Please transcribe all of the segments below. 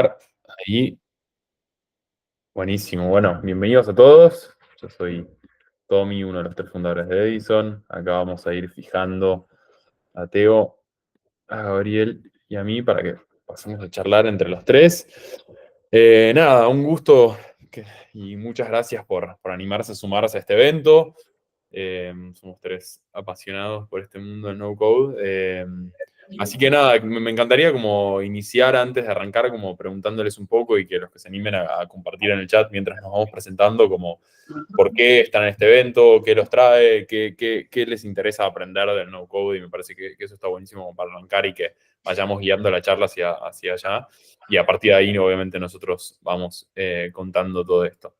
Ahí, buenísimo. Bueno, bienvenidos a todos. Yo soy Tommy, uno de los tres fundadores de Edison. Acá vamos a ir fijando a Teo, a Gabriel y a mí para que pasemos a charlar entre los tres. Nada, un gusto y muchas gracias por animarse a sumarse a este evento. Somos tres apasionados por este mundo del no-code. Así que nada, me encantaría como iniciar antes de arrancar como preguntándoles un poco y que los que se animen a compartir en el chat mientras nos vamos presentando como por qué están en este evento, qué los trae, qué les interesa aprender del no-code y me parece que eso está buenísimo como para arrancar y que vayamos guiando la charla hacia allá y a partir de ahí obviamente nosotros vamos contando todo esto.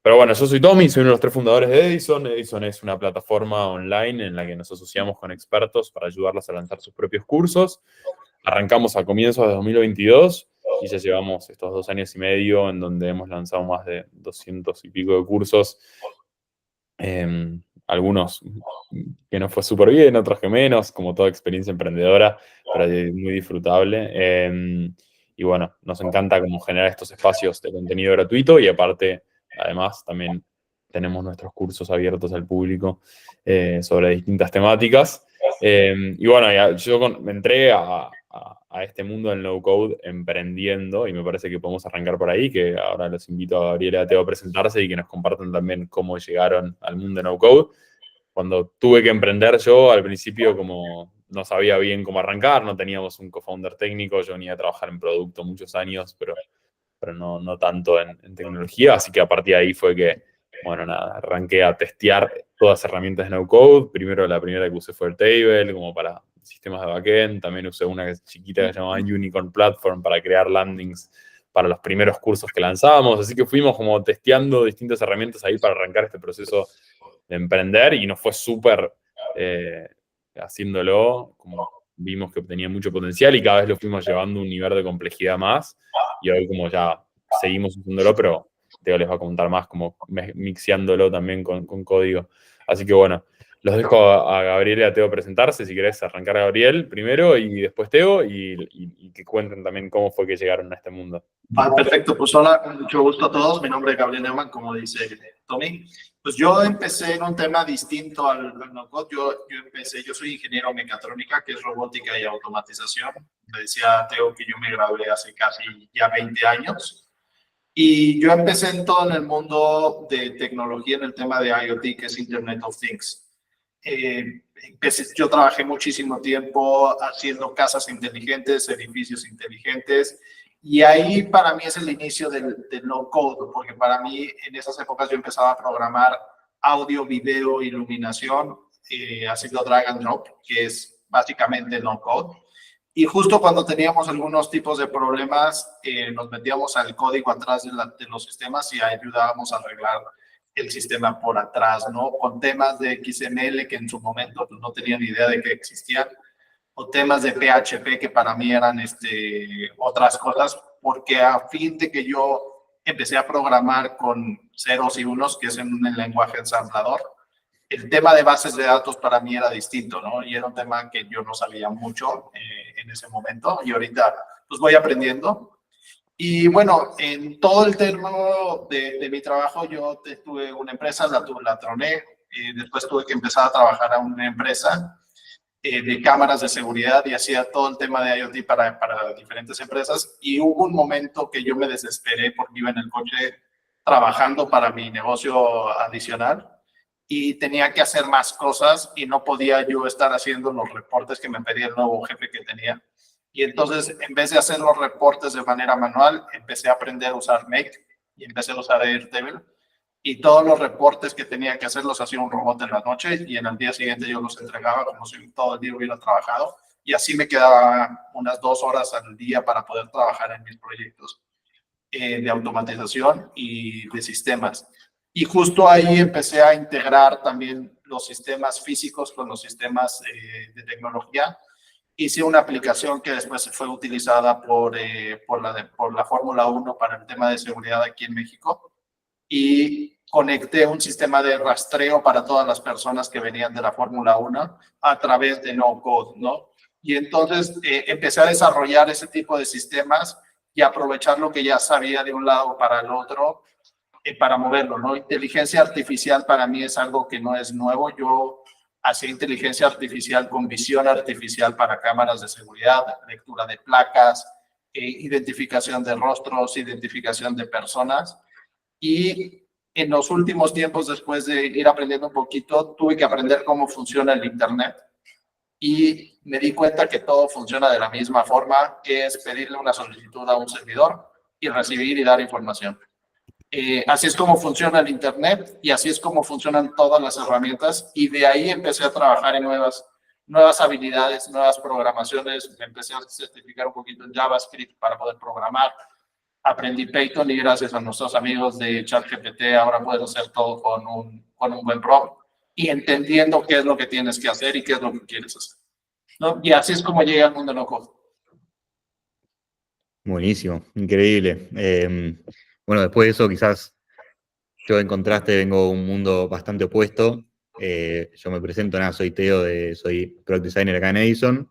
Pero bueno, yo soy Tommy, soy uno de los tres fundadores de Edison. Edison es una plataforma online en la que nos asociamos con expertos para ayudarlos a lanzar sus propios cursos. Arrancamos a comienzos de 2022 y ya llevamos estos 2 años y medio en donde hemos lanzado más de 200 y pico de cursos. Algunos que nos fue súper bien, otros que menos, como toda experiencia emprendedora, pero muy disfrutable. Y bueno, nos encanta como generar estos espacios de contenido gratuito y aparte, además, también tenemos nuestros cursos abiertos al público sobre distintas temáticas. Y bueno, me entré a este mundo del no-code emprendiendo y me parece que podemos arrancar por ahí, que ahora los invito a Gabriela y a Teo a presentarse y que nos compartan también cómo llegaron al mundo de no-code. Cuando tuve que emprender yo, al principio como no sabía bien cómo arrancar, no teníamos un co-founder técnico, yo venía a trabajar en producto muchos años, pero no tanto en tecnología, así que a partir de ahí fue que, bueno, nada, arranqué a testear todas las herramientas de no-code. Primero la primera que usé fue Airtable, como para sistemas de backend. También usé una chiquita que se llamaba Unicorn Platform para crear landings para los primeros cursos que lanzábamos. Así que fuimos como testeando distintas herramientas ahí para arrancar este proceso de emprender y nos fue súper haciéndolo, como vimos que tenía mucho potencial y cada vez lo fuimos llevando a un nivel de complejidad más y hoy como ya seguimos usándolo, pero Teo les va a contar más como mixeándolo también con código. Así que bueno, los dejo a Gabriel y a Teo presentarse, si querés arrancar a Gabriel primero y después Teo y que cuenten también cómo fue que llegaron a este mundo. Perfecto, pues hola, con mucho gusto a todos. Mi nombre es Gabriel Neumann, como dice Tommy. Pues yo empecé en un tema distinto al no-code. Yo soy ingeniero mecatrónica, que es robótica y automatización. Le decía a Teo que yo me gradué hace casi ya 20 años. Y yo empecé en todo en el mundo de tecnología, en el tema de IoT, que es Internet of Things. Yo trabajé muchísimo tiempo haciendo casas inteligentes, edificios inteligentes, y ahí para mí es el inicio del no-code, porque para mí en esas épocas yo empezaba a programar audio, video, iluminación, haciendo drag and drop, que es básicamente no-code. Y justo cuando teníamos algunos tipos de problemas, nos metíamos al código atrás de los sistemas y ayudábamos a arreglar el sistema por atrás, ¿no? Con temas de XML que en su momento pues, no tenía ni idea de que existían, o temas de PHP que para mí eran otras cosas, porque a fin de que yo empecé a programar con ceros y unos, que es en un lenguaje ensamblador, el tema de bases de datos para mí era distinto, ¿no? Y era un tema que yo no sabía mucho en ese momento y ahorita pues voy aprendiendo. Y bueno, en todo el término de mi trabajo yo tuve una empresa, la troné, después tuve que empezar a trabajar a una empresa de cámaras de seguridad y hacía todo el tema de IoT para diferentes empresas y hubo un momento que yo me desesperé porque iba en el coche trabajando para mi negocio adicional y tenía que hacer más cosas y no podía yo estar haciendo los reportes que me pedía el nuevo jefe que tenía. Y entonces, en vez de hacer los reportes de manera manual, empecé a aprender a usar Make y empecé a usar Airtable. Y todos los reportes que tenía que hacer los hacía un robot en la noche y en el día siguiente yo los entregaba como si todo el día hubiera trabajado. Y así me quedaba unas 2 horas al día para poder trabajar en mis proyectos de automatización y de sistemas. Y justo ahí empecé a integrar también los sistemas físicos con los sistemas de tecnología. Hice una aplicación que después fue utilizada por la Fórmula 1 para el tema de seguridad aquí en México. Y conecté un sistema de rastreo para todas las personas que venían de la Fórmula 1 a través de no-code, ¿no? Y entonces empecé a desarrollar ese tipo de sistemas y aprovechar lo que ya sabía de un lado para el otro para moverlo, ¿no? Inteligencia artificial para mí es algo que no es nuevo. Yo hacía inteligencia artificial con visión artificial para cámaras de seguridad, lectura de placas, identificación de rostros, identificación de personas. Y en los últimos tiempos, después de ir aprendiendo un poquito, tuve que aprender cómo funciona el Internet y me di cuenta que todo funciona de la misma forma, que es pedirle una solicitud a un servidor y recibir y dar información. Así es como funciona el Internet y así es como funcionan todas las herramientas, y de ahí empecé a trabajar en nuevas habilidades, nuevas programaciones. Me empecé a certificar un poquito en JavaScript para poder programar. Aprendí Python y gracias a nuestros amigos de ChatGPT ahora puedo hacer todo con un buen prompt y entendiendo qué es lo que tienes que hacer y qué es lo que quieres hacer, ¿no? Y así es como llega al mundo no code. Buenísimo, increíble. Bueno, después de eso, quizás yo en contraste vengo de un mundo bastante opuesto. Yo me presento, nada, soy Teo, soy Product Designer acá en Edison,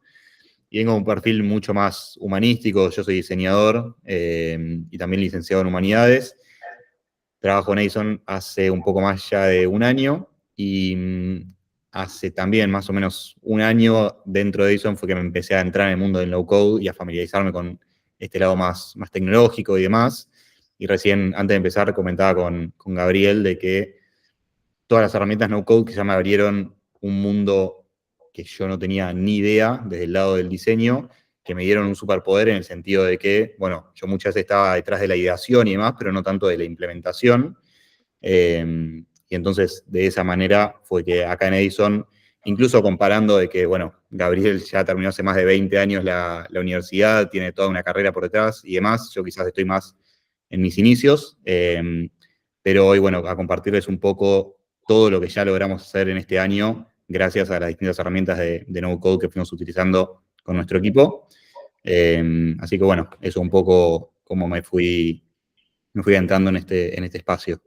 y vengo de un perfil mucho más humanístico. Yo soy diseñador y también licenciado en Humanidades. Trabajo en Edison hace un poco más ya de un año, y hace también más o menos un año dentro de Edison fue que me empecé a entrar en el mundo del no-code y a familiarizarme con este lado más tecnológico y demás. Y recién, antes de empezar, comentaba con Gabriel de que todas las herramientas no-code que ya me abrieron un mundo que yo no tenía ni idea desde el lado del diseño, que me dieron un superpoder en el sentido de que, bueno, yo muchas veces estaba detrás de la ideación y demás, pero no tanto de la implementación. Y entonces, de esa manera fue que acá en Edison, incluso comparando de que, bueno, Gabriel ya terminó hace más de 20 años la universidad, tiene toda una carrera por detrás y demás, yo quizás estoy más en mis inicios, pero hoy, bueno, a compartirles un poco todo lo que ya logramos hacer en este año, gracias a las distintas herramientas de no-code que fuimos utilizando con nuestro equipo. Así que, bueno, eso un poco cómo me fui entrando en este espacio.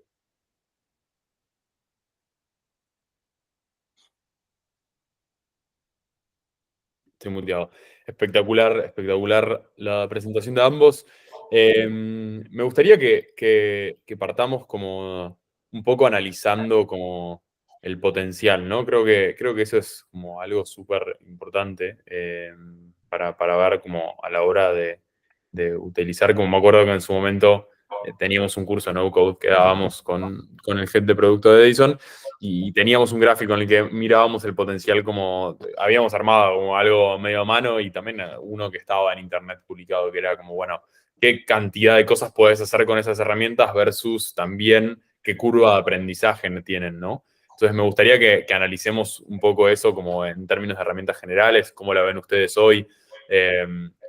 Estoy muteado. Espectacular, espectacular la presentación de ambos. Me gustaría que partamos como un poco analizando como el potencial, ¿no? Creo que eso es como algo súper importante para ver como a la hora de utilizar, como me acuerdo que en su momento teníamos un curso no code que dábamos con el head de producto de Edison, y teníamos un gráfico en el que mirábamos el potencial, como habíamos armado como algo medio a mano, y también uno que estaba en internet publicado, que era como, bueno, qué cantidad de cosas puedes hacer con esas herramientas versus también qué curva de aprendizaje tienen, ¿no? Entonces me gustaría que analicemos un poco eso como en términos de herramientas generales, cómo la ven ustedes hoy.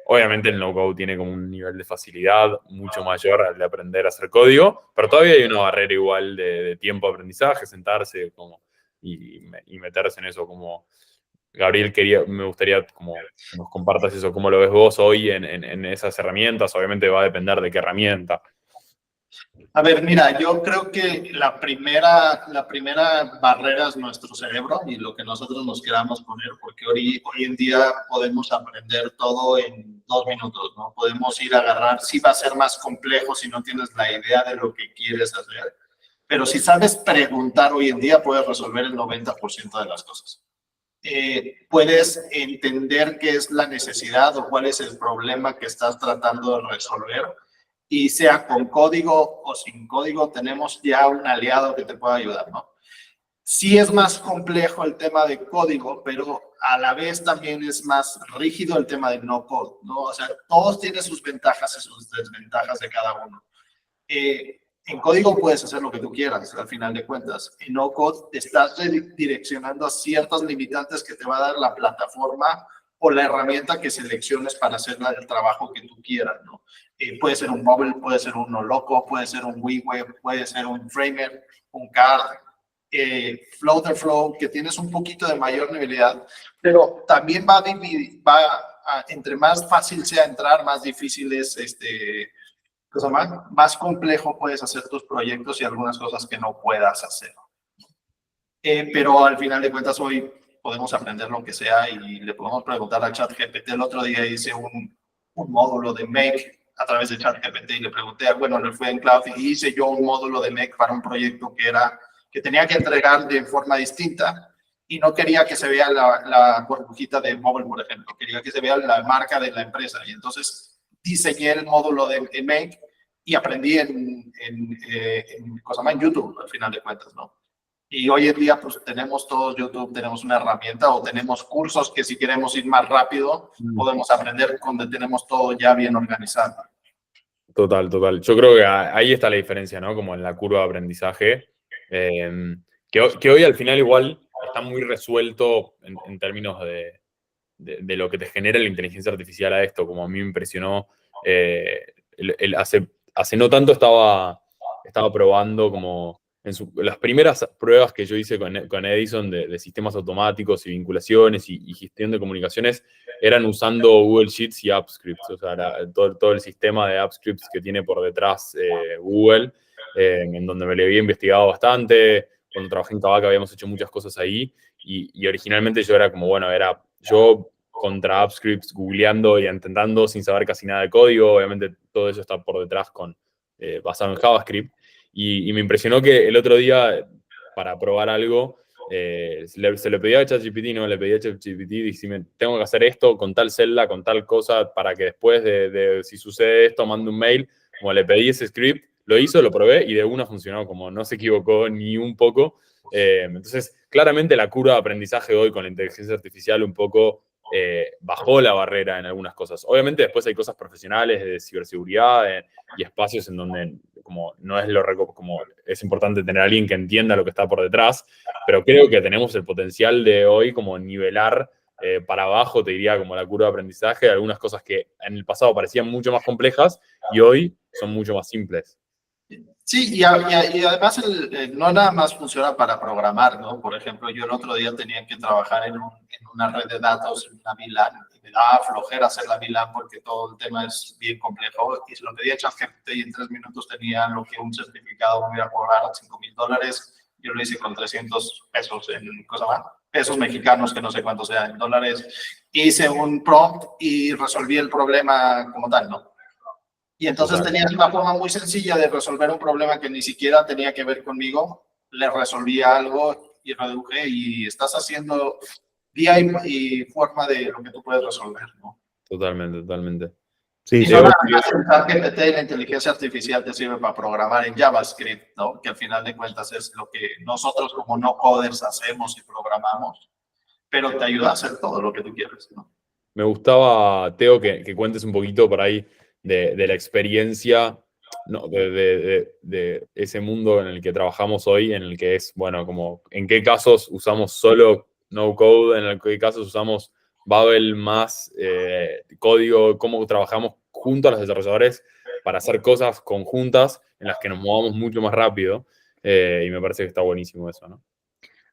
Obviamente el no-code tiene como un nivel de facilidad mucho mayor al de aprender a hacer código, pero todavía hay una barrera igual de tiempo de aprendizaje, sentarse como, y meterse en eso. Como Gabriel, me gustaría como que nos compartas eso, cómo lo ves vos hoy en esas herramientas. Obviamente va a depender de qué herramienta. A ver, mira, yo creo que la primera barrera es nuestro cerebro y lo que nosotros nos queramos poner, porque hoy en día podemos aprender todo en 2 minutos, ¿no? Podemos ir a agarrar, sí va a ser más complejo si no tienes la idea de lo que quieres hacer, pero si sabes preguntar hoy en día puedes resolver el 90% de las cosas. Puedes entender qué es la necesidad o cuál es el problema que estás tratando de resolver, y sea con código o sin código, tenemos ya un aliado que te pueda ayudar, ¿no? Sí es más complejo el tema de código, pero a la vez también es más rígido el tema de no code, ¿no? O sea, todos tienen sus ventajas y sus desventajas de cada uno. En código puedes hacer lo que tú quieras, al final de cuentas. En no code te estás direccionando a ciertas limitantes que te va a dar la plataforma o la herramienta que selecciones para hacer el trabajo que tú quieras, ¿no? Puede ser un móvil, puede ser un no loco, puede ser un WeWeb, puede ser un Framer, un CAD, Flow, que tienes un poquito de mayor nivelidad, pero también entre más fácil sea entrar, más difícil es cosa más complejo puedes hacer tus proyectos y algunas cosas que no puedas hacer. Pero al final de cuentas hoy podemos aprender lo que sea y le podemos preguntar a ChatGPT. El otro día hice un módulo de Make a través de ChatGPT y le pregunté, bueno, le fui en cloud y hice yo un módulo de MEC para un proyecto que tenía que entregar de forma distinta y no quería que se vea la burbujita de móvil, por ejemplo, quería que se vea la marca de la empresa. Y entonces diseñé el módulo de MEC y aprendí en YouTube, al final de cuentas, ¿no? Y hoy en día, pues tenemos todos YouTube, tenemos una herramienta o tenemos cursos que si queremos ir más rápido, podemos aprender donde tenemos todo ya bien organizado. Total. Yo creo que ahí está la diferencia, ¿no? Como en la curva de aprendizaje. Que hoy al final igual está muy resuelto en términos de lo que te genera la inteligencia artificial a esto. Como a mí me impresionó, hace no tanto estaba probando como las primeras pruebas que yo hice con Edison de sistemas automáticos y vinculaciones y gestión de comunicaciones eran usando Google Sheets y AppScripts, o sea, todo el sistema de AppScripts que tiene por detrás Google, en donde me lo había investigado bastante. Cuando trabajé en Kavak habíamos hecho muchas cosas ahí y originalmente yo era como, bueno, era yo contra AppScripts, googleando y intentando sin saber casi nada de código. Obviamente todo eso está por detrás basado en JavaScript. Y me impresionó que el otro día, para probar algo, se le pedía a ChatGPT, ¿no? Le pedía a ChatGPT, decime, tengo que hacer esto con tal celda, con tal cosa, para que después si sucede esto, mande un mail. Como le pedí ese script, lo hizo, lo probé y de una funcionó, como no se equivocó ni un poco. Entonces, claramente la curva de aprendizaje hoy con la inteligencia artificial un poco bajó la barrera en algunas cosas. Obviamente después hay cosas profesionales de ciberseguridad y espacios en donde como no es como es importante tener a alguien que entienda lo que está por detrás, pero creo que tenemos el potencial de hoy como nivelar para abajo, te diría, como la curva de aprendizaje, algunas cosas que en el pasado parecían mucho más complejas y hoy son mucho más simples. Sí, y además no nada más funciona para programar, ¿no? Por ejemplo, yo el otro día tenía que trabajar en una red de datos, en una VLAN, y me daba flojera hacer la VLAN porque todo el tema es bien complejo, y se lo pedí a ChatGPT y en 3 minutos tenía lo que un certificado me iba a cobrar $5,000, yo lo hice con 300 pesos en pesos mexicanos, que no sé cuánto sea en dólares, hice un prompt y resolví el problema como tal, ¿no? Y entonces tenías una forma muy sencilla de resolver un problema que ni siquiera tenía que ver conmigo. Le resolvía algo y reduje y estás haciendo vía y forma de lo que tú puedes resolver, ¿no? Totalmente. Sí, y no nada más pensar que la inteligencia artificial te sirve para programar en JavaScript, ¿no? Que al final de cuentas es lo que nosotros como no coders hacemos y programamos, pero te ayuda a hacer todo lo que tú quieres, ¿no? Me gustaba, Teo, que cuentes un poquito por ahí de la experiencia, ¿no? de ese mundo en el que trabajamos hoy, en el que es, bueno, como en qué casos usamos solo no code, en qué casos usamos Babel más código, cómo trabajamos junto a los desarrolladores para hacer cosas conjuntas en las que nos movamos mucho más rápido, y me parece que está buenísimo eso, ¿no?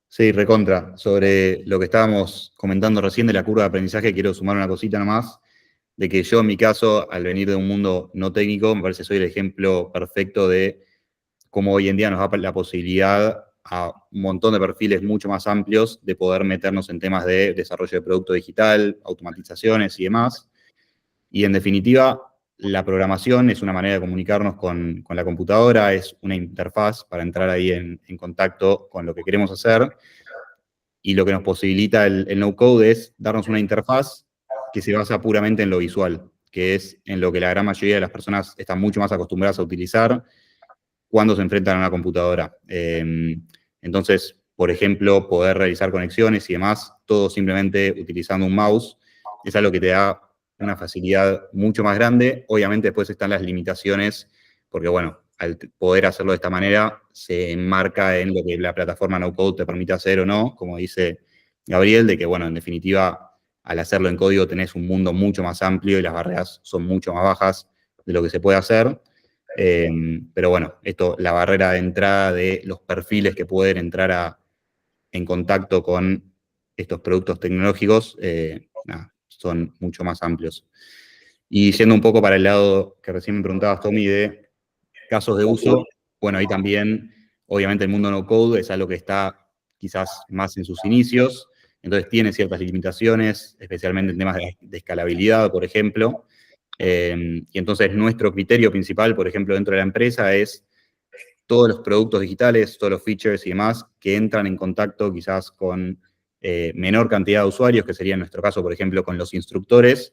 Sí, recontra. Sobre lo que estábamos comentando recién de la curva de aprendizaje, quiero sumar una cosita nomás, de que yo en mi caso, al venir de un mundo no técnico, me parece que soy el ejemplo perfecto de cómo hoy en día nos da la posibilidad a un montón de perfiles mucho más amplios de poder meternos en temas de desarrollo de producto digital, automatizaciones y demás. Y en definitiva, la programación es una manera de comunicarnos con la computadora, es una interfaz para entrar ahí en contacto con lo que queremos hacer. Y lo que nos posibilita el no-code es darnos una interfaz que se basa puramente en lo visual, que es en lo que la gran mayoría de las personas están mucho más acostumbradas a utilizar cuando se enfrentan a una computadora. Entonces, por ejemplo, poder realizar conexiones y demás, todo simplemente utilizando un mouse, es algo que te da una facilidad mucho más grande. Obviamente después están las limitaciones, porque bueno, al poder hacerlo de esta manera, se enmarca en lo que la plataforma no-code te permite hacer o no, como dice Gabriel, de que bueno, en definitiva, al hacerlo en código tenés un mundo mucho más amplio y las barreras son mucho más bajas de lo que se puede hacer. Pero bueno, la barrera de entrada de los perfiles que pueden entrar en contacto con estos productos tecnológicos, son mucho más amplios. Y yendo un poco para el lado que recién me preguntabas, Tommy, de casos de uso, bueno, ahí también, obviamente el mundo no code es algo que está quizás más en sus inicios, entonces tiene ciertas limitaciones, especialmente en temas de escalabilidad, por ejemplo, Y entonces nuestro criterio principal, por ejemplo, dentro de la empresa es todos los productos digitales, todos los features y demás que entran en contacto quizás con menor cantidad de usuarios, que sería en nuestro caso, por ejemplo, con los instructores.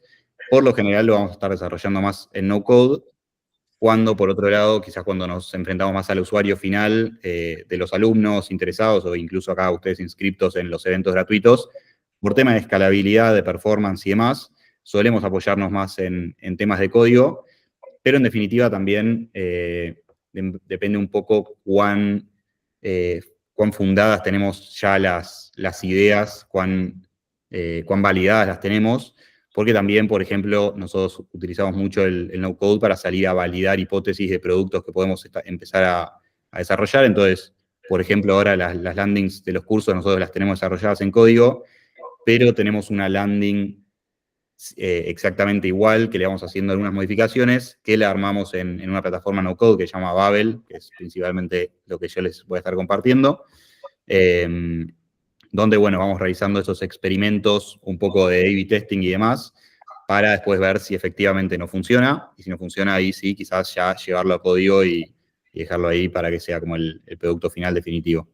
Por lo general lo vamos a estar desarrollando más en no-code, cuando, por otro lado, quizás cuando nos enfrentamos más al usuario final de los alumnos interesados o incluso acá ustedes inscriptos en los eventos gratuitos, por tema de escalabilidad, de performance y demás, solemos apoyarnos más en temas de código, pero en definitiva también depende un poco cuán fundadas tenemos ya las ideas, cuán validadas las tenemos, porque también, por ejemplo, nosotros utilizamos mucho el no-code para salir a validar hipótesis de productos que podemos empezar a desarrollar. Entonces, por ejemplo, ahora las landings de los cursos nosotros las tenemos desarrolladas en código, pero tenemos una landing exactamente igual, que le vamos haciendo algunas modificaciones, que la armamos en una plataforma no-code que se llama Babel, que es principalmente lo que yo les voy a estar compartiendo, donde, bueno, vamos realizando esos experimentos, un poco de A/B testing y demás, para después ver si efectivamente no funciona, y si no funciona, ahí sí, quizás ya llevarlo a código y dejarlo ahí para que sea como el producto final definitivo.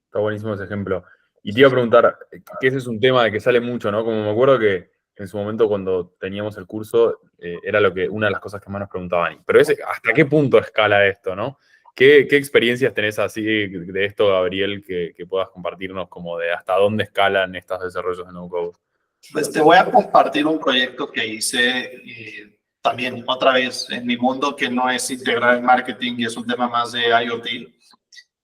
Está buenísimo ese ejemplo. Y te iba a preguntar, que ese es un tema que sale mucho, ¿no? Como me acuerdo que en su momento cuando teníamos el curso, era una de las cosas que más nos preguntaban. Pero ¿hasta qué punto escala esto, no? ¿Qué experiencias tenés así de esto, Gabriel, que puedas compartirnos como de hasta dónde escalan estos desarrollos de no-code? Pues te voy a compartir un proyecto que hice también otra vez en mi mundo, que no es integral en marketing y es un tema más de IoT.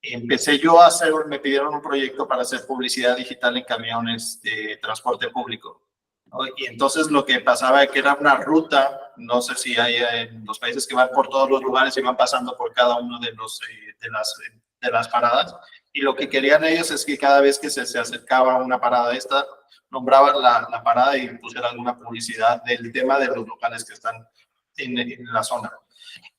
Empecé yo a me pidieron un proyecto para hacer publicidad digital en camiones de transporte público, ¿no? Y entonces lo que pasaba es que era una ruta, no sé si hay en los países que van por todos los lugares y van pasando por cada uno de las paradas. Y lo que querían ellos es que cada vez que se acercaba a una parada esta, nombraban la parada y pusieran alguna publicidad del tema de los locales que están en la zona.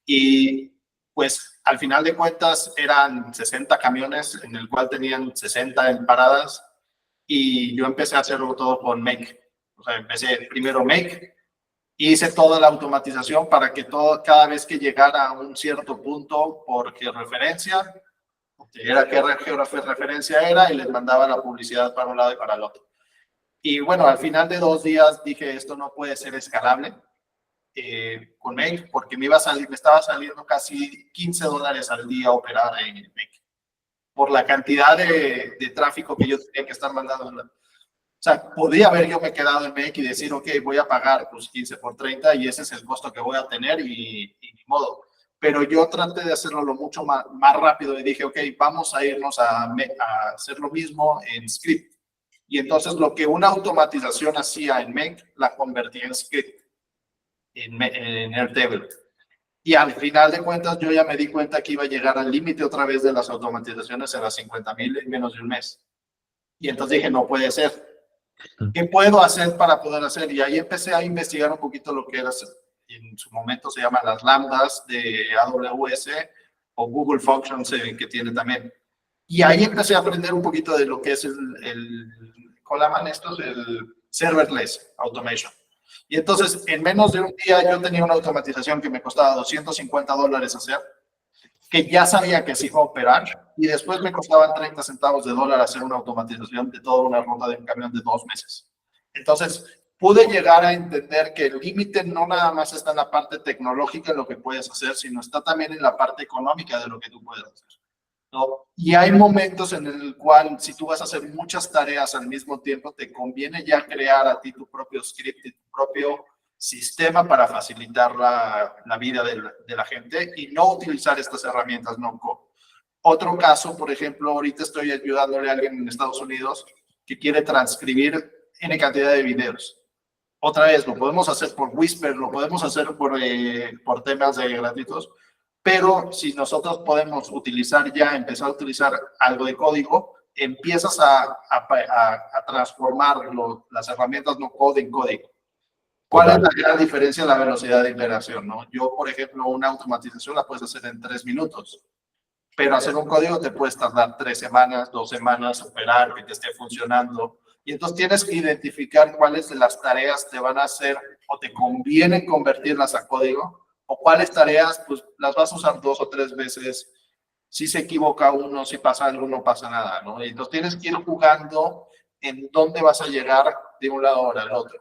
Y pues al final de cuentas eran 60 camiones en el cual tenían 60 en paradas, y yo empecé a hacerlo todo con Make. O sea, empecé primero Make, hice toda la automatización para que cada vez que llegara a un cierto punto por georreferencia, era qué georreferencia era, y les mandaba la publicidad para un lado y para el otro. Y bueno, al final de 2 días dije, esto no puede ser escalable con Make, porque me estaba saliendo casi $15 al día operar en Make, por la cantidad de tráfico que yo tenía que estar mandando. O sea, podría haber yo me quedado en Make y decir, ok, voy a pagar pues 15 por 30 y ese es el costo que voy a tener y ni modo. Pero yo traté de hacerlo lo mucho más rápido y dije, ok, vamos a irnos a hacer lo mismo en script. Y entonces lo que una automatización hacía en Make, la convertí en script, en Airtable. Y al final de cuentas, yo ya me di cuenta que iba a llegar al límite otra vez de las automatizaciones, a las 50,000 en menos de un mes. Y entonces dije, no puede ser. ¿Qué puedo hacer para poder hacer? Y ahí empecé a investigar un poquito lo que era, en su momento se llaman las lambdas de AWS o Google Functions, que tiene también. Y ahí empecé a aprender un poquito de lo que es ¿cómo llaman estos? El serverless automation. Y entonces, en menos de un día, yo tenía una automatización que me costaba $250 hacer, que ya sabía que se iba a operar, y después me costaban 30 centavos de dólar hacer una automatización de toda una ruta de un camión de 2 meses. Entonces, pude llegar a entender que el límite no nada más está en la parte tecnológica de lo que puedes hacer, sino está también en la parte económica de lo que tú puedes hacer, ¿no? Y hay momentos en el cual, si tú vas a hacer muchas tareas al mismo tiempo, te conviene ya crear a ti tu propio script, tu propio sistema para facilitar la vida de la gente y no utilizar estas herramientas no-code. Otro caso, por ejemplo, ahorita estoy ayudándole a alguien en Estados Unidos que quiere transcribir N cantidad de videos. Otra vez, lo podemos hacer por Whisper, lo podemos hacer por temas de gratuitos, pero si nosotros podemos empezar a utilizar algo de código, empiezas a transformar las herramientas no code en código. ¿Cuál es la gran diferencia en la velocidad de iteración, no? Yo, por ejemplo, una automatización la puedes hacer en 3 minutos, pero hacer un código te puedes tardar 3 semanas, 2 semanas, operar, que te esté funcionando. Y entonces tienes que identificar cuáles de las tareas te van a hacer o te conviene convertirlas a código, o cuáles tareas pues las vas a usar 2 o 3 veces. Si se equivoca uno, si pasa algo, no pasa nada, ¿no? Y entonces tienes que ir jugando en dónde vas a llegar de un lado al otro.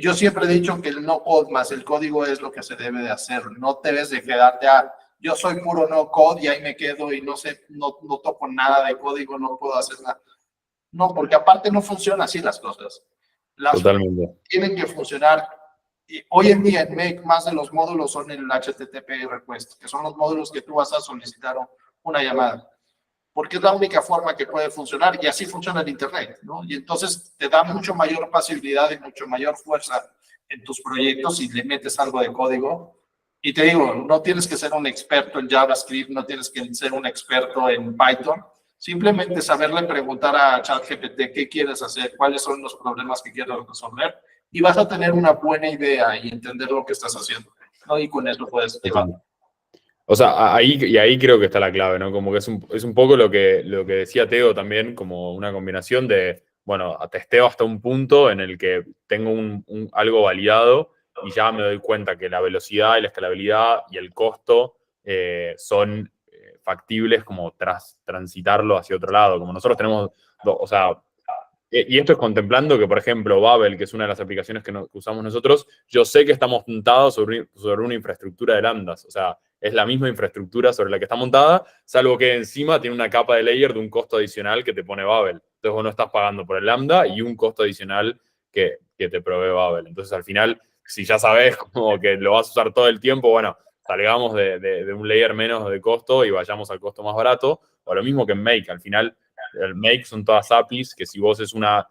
Yo siempre he dicho que el no code más el código es lo que se debe de hacer. No debes de quedarte a, yo soy puro no code y ahí me quedo y no sé, no toco nada de código, no puedo hacer nada. No, porque aparte no funcionan así las cosas. Totalmente. Tienen que funcionar. Y hoy en día en Make más de los módulos son el HTTP request, que son los módulos que tú vas a solicitar una llamada. Porque es la única forma que puede funcionar y así funciona el Internet, ¿no? Y entonces te da mucho mayor facilidad y mucho mayor fuerza en tus proyectos si le metes algo de código. Y te digo, no tienes que ser un experto en JavaScript, no tienes que ser un experto en Python. Simplemente saberle preguntar a ChatGPT qué quieres hacer, cuáles son los problemas que quieres resolver y vas a tener una buena idea y entender lo que estás haciendo, ¿no? Y con eso puedes llevar. O sea, ahí creo que está la clave, ¿no? Como que es un poco lo que decía Teo también, como una combinación de, bueno, testeo hasta un punto en el que tengo algo validado y ya me doy cuenta que la velocidad y la escalabilidad y el costo son factibles como transitarlo hacia otro lado. Como nosotros tenemos, o sea, y esto es contemplando que, por ejemplo, Babel, que es una de las aplicaciones que usamos nosotros, yo sé que está montada sobre una infraestructura de lambdas. O sea, es la misma infraestructura sobre la que está montada, salvo que encima tiene una capa de layer de un costo adicional que te pone Babel. Entonces vos no estás pagando por el lambda y un costo adicional que te provee Babel. Entonces al final, si ya sabes como que lo vas a usar todo el tiempo, bueno, salgamos de un layer menos de costo y vayamos al costo más barato. O lo mismo que en Make, al final el Make son todas APIs que si vos es una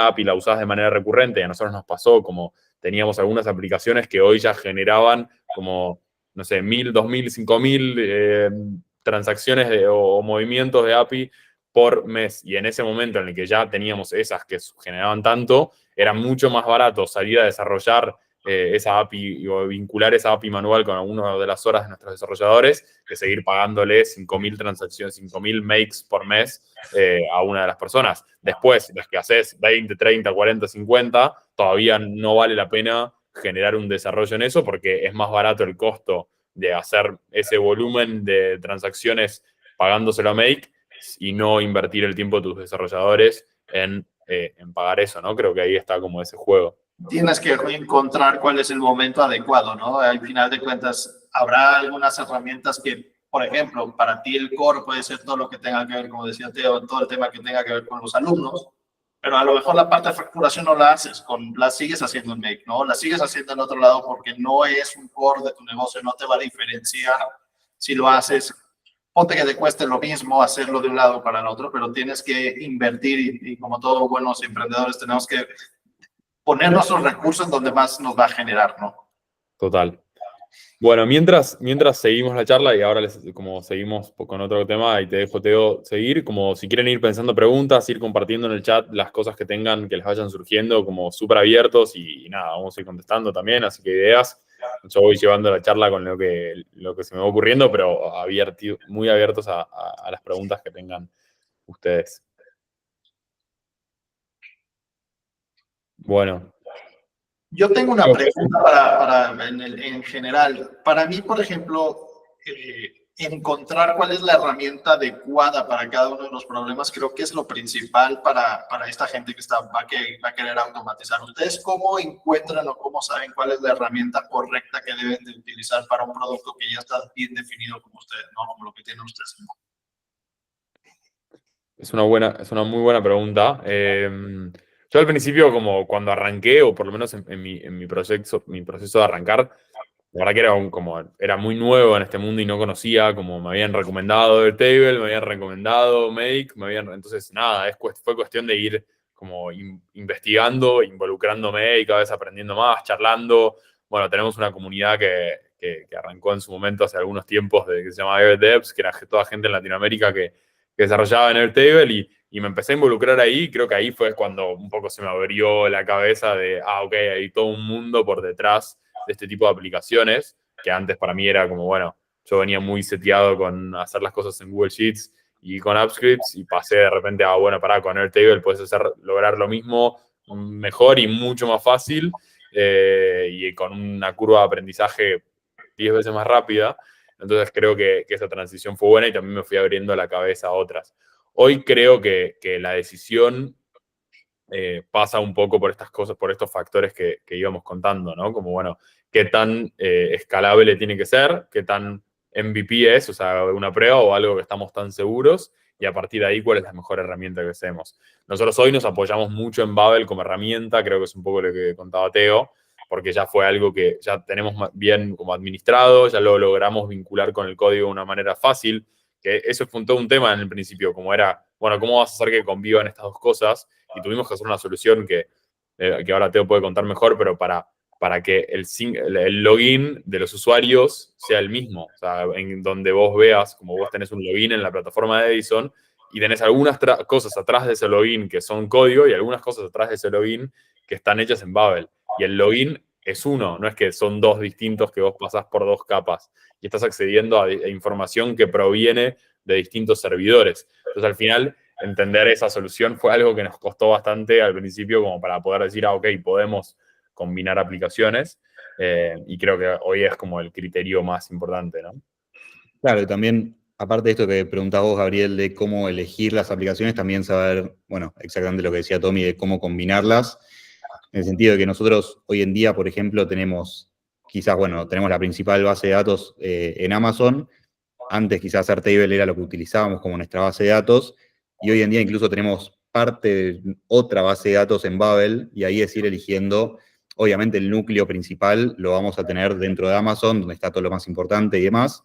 API la usás de manera recurrente, y a nosotros nos pasó como teníamos algunas aplicaciones que hoy ya generaban como, no sé, 1.000, 2.000, 5.000 transacciones o movimientos de API por mes. Y en ese momento en el que ya teníamos esas que generaban tanto, era mucho más barato salir a desarrollar esa API o vincular esa API manual con alguna de las horas de nuestros desarrolladores que seguir pagándole 5.000 transacciones, 5.000 makes por mes a una de las personas. Después, las que haces 20, 30, 40, 50, todavía no vale la pena generar un desarrollo en eso porque es más barato el costo de hacer ese volumen de transacciones pagándoselo a Make y no invertir el tiempo de tus desarrolladores en pagar eso, ¿no? Creo que ahí está como ese juego. Tienes que encontrar cuál es el momento adecuado, ¿no? Al final de cuentas, habrá algunas herramientas que, por ejemplo, para ti el core puede ser todo lo que tenga que ver, como decía Teo, todo el tema que tenga que ver con los alumnos, pero a lo mejor la parte de facturación no la haces, la sigues haciendo en Make, ¿no? La sigues haciendo en otro lado porque no es un core de tu negocio, no te va a diferenciar si lo haces. Ponte que te cueste lo mismo hacerlo de un lado para el otro, pero tienes que invertir y como todos buenos emprendedores tenemos que poner nuestros recursos en donde más nos va a generar, ¿no? Total. Bueno, mientras seguimos la charla y ahora como seguimos con otro tema y te dejo, Teo, seguir, como si quieren ir pensando preguntas, ir compartiendo en el chat las cosas que tengan, que les vayan surgiendo, como súper abiertos y nada, vamos a ir contestando también, así que ideas. Yo voy llevando la charla con lo que se me va ocurriendo, pero muy abiertos a las preguntas que tengan ustedes. Bueno. Yo tengo una pregunta en general. Para mí, por ejemplo, encontrar cuál es la herramienta adecuada para cada uno de los problemas, creo que es lo principal para esta gente que va a querer automatizar. ¿Ustedes cómo encuentran o cómo saben cuál es la herramienta correcta que deben de utilizar para un producto que ya está bien definido como ustedes, ¿no? Como lo que tienen ustedes? Es una muy buena pregunta. Yo al principio, como cuando arranqué, o por lo menos en mi proceso de arrancar, la verdad que era muy nuevo en este mundo y no conocía, como me habían recomendado Airtable, me habían recomendado Make, entonces nada, fue cuestión de ir como investigando, involucrándome y cada vez aprendiendo más, charlando. Bueno, tenemos una comunidad que arrancó en su momento hace algunos tiempos que se llama AirDevs, que era toda gente en Latinoamérica que desarrollaba en Airtable y me empecé a involucrar ahí. Creo que ahí fue cuando un poco se me abrió la cabeza de, ok, hay todo un mundo por detrás de este tipo de aplicaciones, que antes para mí era como, bueno, yo venía muy seteado con hacer las cosas en Google Sheets y con AppScripts y pasé de repente a, bueno, con Airtable puedes lograr lo mismo mejor y mucho más fácil. y con una curva de aprendizaje 10 veces más rápida. Entonces creo que esa transición fue buena y también me fui abriendo la cabeza a otras. Hoy creo que la decisión pasa un poco por estas cosas, por estos factores que íbamos contando, ¿no? Como, bueno, qué tan escalable tiene que ser, qué tan MVP es, o sea, una prueba o algo que estamos tan seguros, y a partir de ahí, cuál es la mejor herramienta que hacemos. Nosotros hoy nos apoyamos mucho en Babel como herramienta, creo que es un poco lo que contaba Teo, porque ya fue algo que ya tenemos bien como administrado, ya lo logramos vincular con el código de una manera fácil, que eso fue todo un tema en el principio, como era, bueno, ¿cómo vas a hacer que convivan estas dos cosas? Y tuvimos que hacer una solución que ahora Teo puede contar mejor, pero para que el login de los usuarios sea el mismo. O sea, en donde vos veas, como vos tenés un login en la plataforma de Edison, y tenés algunas cosas atrás de ese login que son código y algunas cosas atrás de ese login que están hechas en Babel. Y el login es uno, no es que son dos distintos que vos pasás por dos capas y estás accediendo a información que proviene de distintos servidores. Entonces, al final, entender esa solución fue algo que nos costó bastante al principio como para poder decir, ok, podemos combinar aplicaciones, y creo que hoy es como el criterio más importante, ¿no? Claro, y también, aparte de esto que preguntabas vos, Gabriel, de cómo elegir las aplicaciones, también saber, bueno, exactamente lo que decía Tommy, de cómo combinarlas, en el sentido de que nosotros hoy en día, por ejemplo, tenemos, quizás, bueno, tenemos la principal base de datos en Amazon. Antes quizás Airtable era lo que utilizábamos como nuestra base de datos, y hoy en día incluso tenemos parte de otra base de datos en Babel, y ahí es ir eligiendo, obviamente el núcleo principal lo vamos a tener dentro de Amazon, donde está todo lo más importante y demás,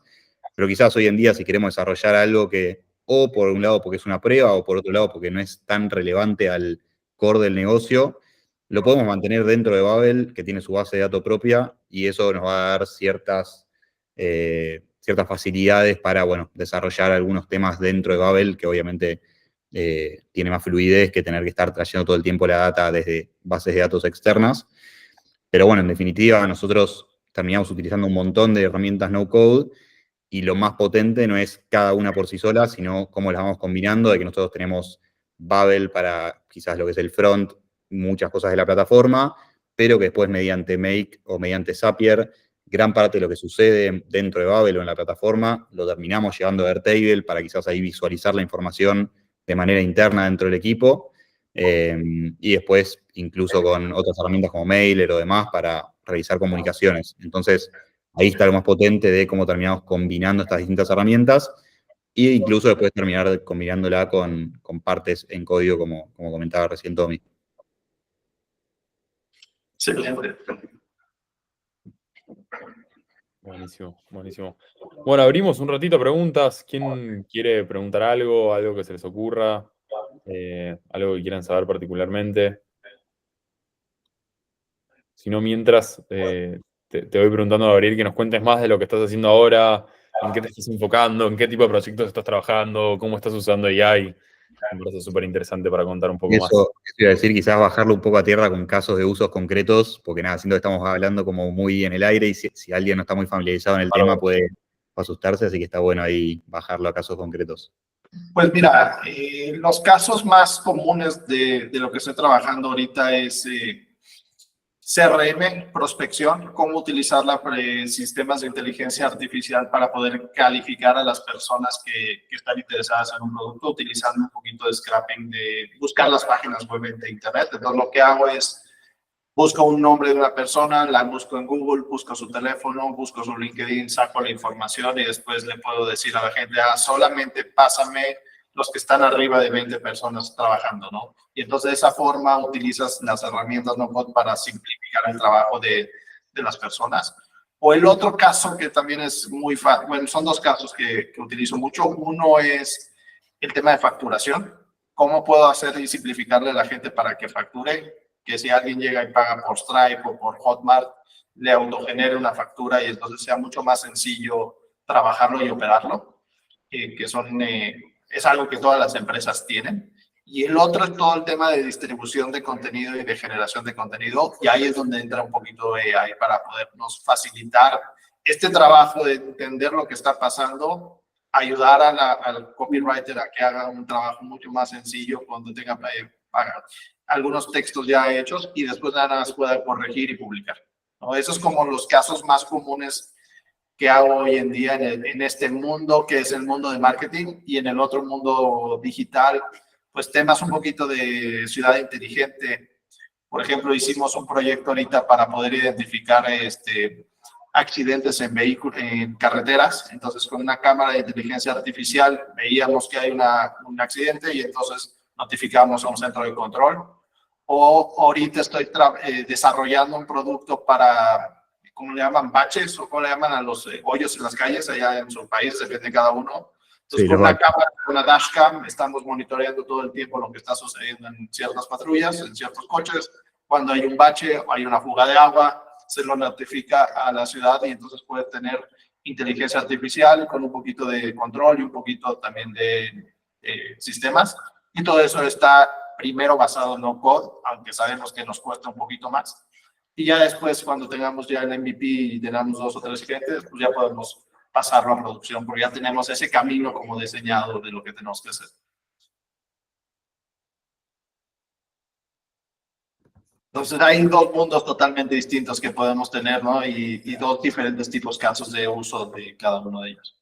pero quizás hoy en día si queremos desarrollar algo que, o por un lado porque es una prueba, o por otro lado porque no es tan relevante al core del negocio, lo podemos mantener dentro de Babel, que tiene su base de datos propia, y eso nos va a dar ciertas facilidades para, bueno, desarrollar algunos temas dentro de Babel, que obviamente tiene más fluidez que tener que estar trayendo todo el tiempo la data desde bases de datos externas. Pero bueno, en definitiva, nosotros terminamos utilizando un montón de herramientas no-code, y lo más potente no es cada una por sí sola, sino cómo las vamos combinando, de que nosotros tenemos Babel para quizás lo que es el front, muchas cosas de la plataforma, pero que después mediante Make o mediante Zapier, gran parte de lo que sucede dentro de Babel o en la plataforma, lo terminamos llevando a Airtable para quizás ahí visualizar la información de manera interna dentro del equipo, y después incluso con otras herramientas como Mailer o demás para realizar comunicaciones. Entonces, ahí está lo más potente de cómo terminamos combinando estas distintas herramientas, e incluso después terminar combinándola con partes en código, como comentaba recién Tommy. Excelente. Buenísimo, buenísimo. Bueno, abrimos un ratito a preguntas. ¿Quién quiere preguntar algo, algo que se les ocurra? Algo que quieran saber particularmente. Si no, mientras te voy preguntando, Gabriel, que nos cuentes más de lo que estás haciendo ahora, en qué te estás enfocando, en qué tipo de proyectos estás trabajando, cómo estás usando AI. Me parece súper interesante para contar un poco más. Eso iba a decir, quizás bajarlo un poco a tierra con casos de usos concretos, porque nada, siento que estamos hablando como muy en el aire, y si alguien no está muy familiarizado en el tema puede asustarse, así que está bueno ahí bajarlo a casos concretos. Pues mira, los casos más comunes de lo que estoy trabajando ahorita es CRM, prospección, cómo utilizar sistemas de inteligencia artificial para poder calificar a las personas que están interesadas en un producto, utilizando un poquito de scraping, de buscar las páginas web de Internet. Entonces, lo que hago es busco un nombre de una persona, la busco en Google, busco su teléfono, busco su LinkedIn, saco la información y después le puedo decir a la gente, solamente pásame los que están arriba de 20 personas trabajando, ¿no? Y entonces de esa forma utilizas las herramientas no-code para simplificar el trabajo de las personas. O el otro caso que también es muy fácil, bueno, son dos casos que utilizo mucho. Uno es el tema de facturación. ¿Cómo puedo hacer y simplificarle a la gente para que facture? Que si alguien llega y paga por Stripe o por Hotmart, le autogenere una factura y entonces sea mucho más sencillo trabajarlo y operarlo, que es algo que todas las empresas tienen. Y el otro es todo el tema de distribución de contenido y de generación de contenido, y ahí es donde entra un poquito AI para podernos facilitar este trabajo de entender lo que está pasando, ayudar al copywriter a que haga un trabajo mucho más sencillo cuando tenga paga. algunos textos ya hechos y después nada más pueda corregir y publicar, ¿no? Esos son como los casos más comunes que hago hoy en día en este mundo que es el mundo de marketing, y en el otro mundo digital, pues temas un poquito de ciudad inteligente. Por ejemplo, hicimos un proyecto ahorita para poder identificar accidentes en vehículos, en carreteras. Entonces, con una cámara de inteligencia artificial veíamos que hay un accidente y entonces notificamos a un centro de control. O ahorita estoy desarrollando un producto para, ¿cómo le llaman? Baches, o ¿cómo le llaman a los hoyos en las calles allá en su país? Depende de cada uno. Entonces, Sí, con una cámara, con una dashcam, estamos monitoreando todo el tiempo lo que está sucediendo en ciertas patrullas, en ciertos coches. Cuando hay un bache o hay una fuga de agua, se lo notifica a la ciudad y entonces puede tener inteligencia artificial con un poquito de control y un poquito también de sistemas. Y todo eso está primero basado en no code, aunque sabemos que nos cuesta un poquito más. Y ya después, cuando tengamos ya el MVP y tengamos 2 o 3 clientes, pues ya podemos pasarlo a producción, porque ya tenemos ese camino como diseñado de lo que tenemos que hacer. Entonces hay 2 mundos totalmente distintos que podemos tener, ¿no? Y 2 diferentes tipos, casos de uso de cada uno de ellos.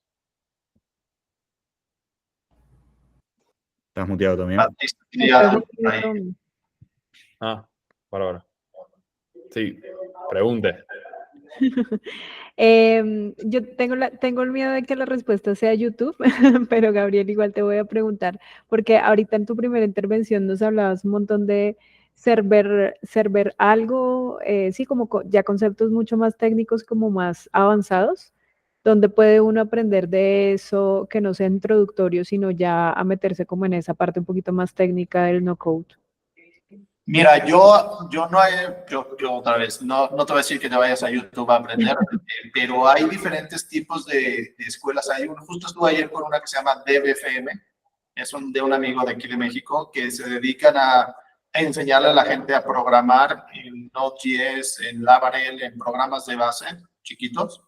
¿Estás muteado también? Batista, ya, ahí. Ah, bárbaro. Sí, pregunte. Yo tengo el miedo de que la respuesta sea YouTube, pero Gabriel, igual te voy a preguntar, porque ahorita en tu primera intervención nos hablabas un montón de server algo, sí, como ya conceptos mucho más técnicos, como más avanzados, donde puede uno aprender de eso, que no sea introductorio, sino ya a meterse como en esa parte un poquito más técnica del no code. Mira, yo no hay, yo otra vez, no te voy a decir que te vayas a YouTube a aprender, pero hay diferentes tipos de escuelas. Justo estuve ayer con una que se llama DBFM, es de un amigo de aquí de México, que se dedican a enseñarle a la gente a programar en Node.js, en Laravel, en programas de base chiquitos.